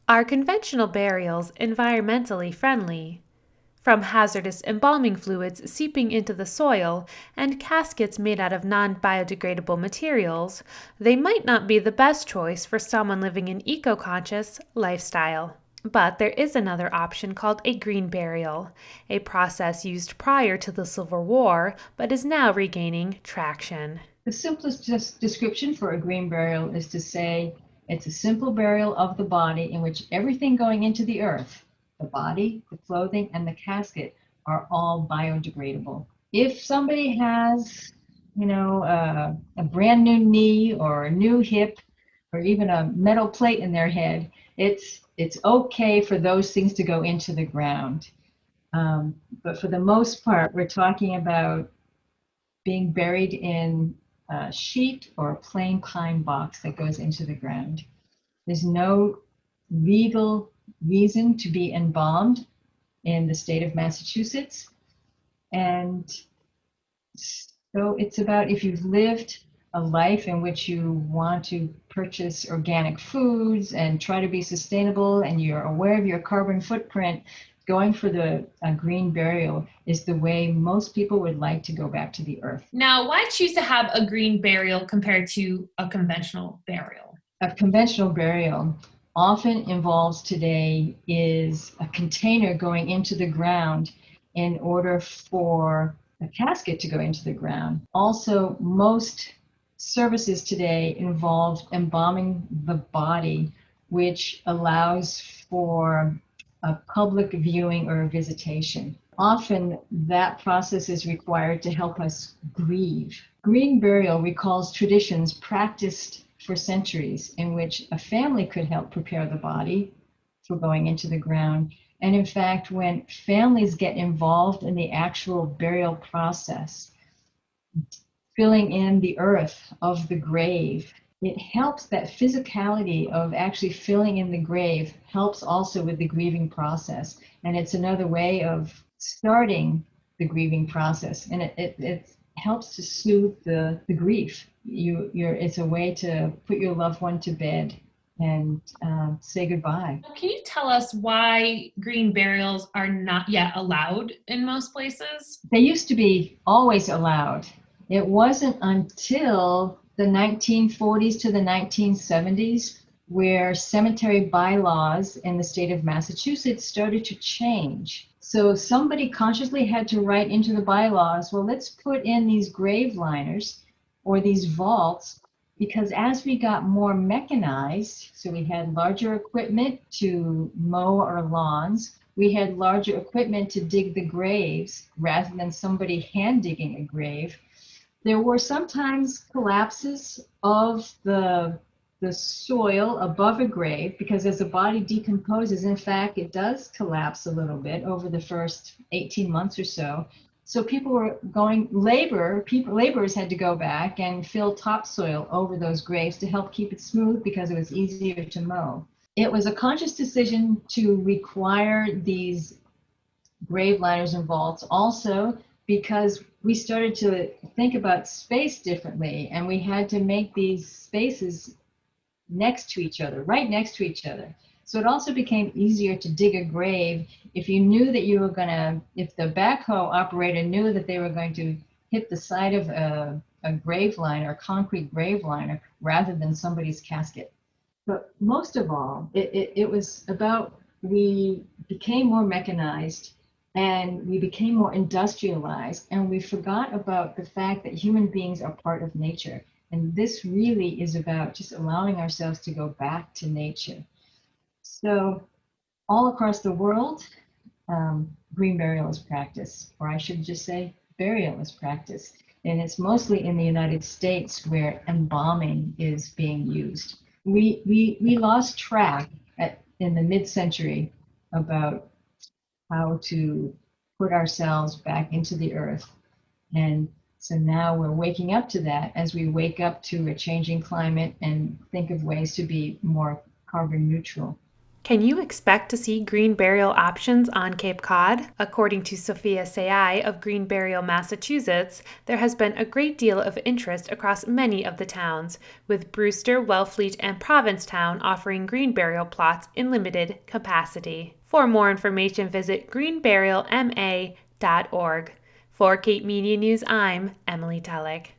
Are conventional burials environmentally friendly? From hazardous embalming fluids seeping into the soil and caskets made out of non-biodegradable materials, they might not be the best choice for someone living an eco-conscious lifestyle. But there is another option called a green burial, a process used prior to the Civil War but is now regaining traction. The simplest description for a green burial is to say it's a simple burial of the body in which everything going into the earth, the body, the clothing, and the casket, are all biodegradable. If somebody has, a brand new knee or a new hip or even a metal plate in their head, it's okay for those things to go into the ground. But for the most part, we're talking about being buried in a sheet or a plain pine box that goes into the ground. There's no legal reason to be embalmed in the state of Massachusetts. And so it's about if you've lived a life in which you want to purchase organic foods and try to be sustainable and you're aware of your carbon footprint, going for the green burial is the way most people would like to go back to the earth. Now, why choose to have a green burial compared to a conventional burial? A conventional burial often involves today is a container going into the ground in order for a casket to go into the ground. Also, most services today involve embalming the body, which allows for a public viewing or a visitation. Often that process is required to help us grieve. Green burial recalls traditions practiced for centuries in which a family could help prepare the body for going into the ground. And in fact, when families get involved in the actual burial process, filling in the earth of the grave, it helps. That physicality of actually filling in the grave helps also with the grieving process. And it's another way of starting the grieving process. And it helps to soothe the grief. It's a way to put your loved one to bed and say goodbye. Can you tell us why green burials are not yet allowed in most places? They used to be always allowed. It wasn't until the 1940s to the 1970s where cemetery bylaws in the state of Massachusetts started to change. So somebody consciously had to write into the bylaws, well, let's put in these grave liners or these vaults, because as we got more mechanized, so we had larger equipment to mow our lawns, we had larger equipment to dig the graves rather than somebody hand digging a grave. There were sometimes collapses of the soil above a grave, because as the body decomposes, in fact, it does collapse a little bit over the first 18 months or so. So people were laborers had to go back and fill topsoil over those graves to help keep it smooth because it was easier to mow. It was a conscious decision to require these grave liners and vaults also because we started to think about space differently, and we had to make these spaces next to each other, right next to each other. So it also became easier to dig a grave if you knew that you were going to, if the backhoe operator knew that they were going to hit the side of a grave liner, a concrete grave liner, rather than somebody's casket. But most of all, it was about, we became more mechanized and we became more industrialized, and we forgot about the fact that human beings are part of nature. And this really is about just allowing ourselves to go back to nature. So all across the world, green burial is practiced, or I should just say burial is practiced. And it's mostly in the United States where embalming is being used. We lost track in the mid-century about how to put ourselves back into the earth. And so now we're waking up to that as we wake up to a changing climate and think of ways to be more carbon neutral. Can you expect to see green burial options on Cape Cod? According to Sophia Sayai of Green Burial, Massachusetts, there has been a great deal of interest across many of the towns, with Brewster, Wellfleet, and Provincetown offering green burial plots in limited capacity. For more information, visit greenburialma.org. For Cape Media News, I'm Emily Tullock.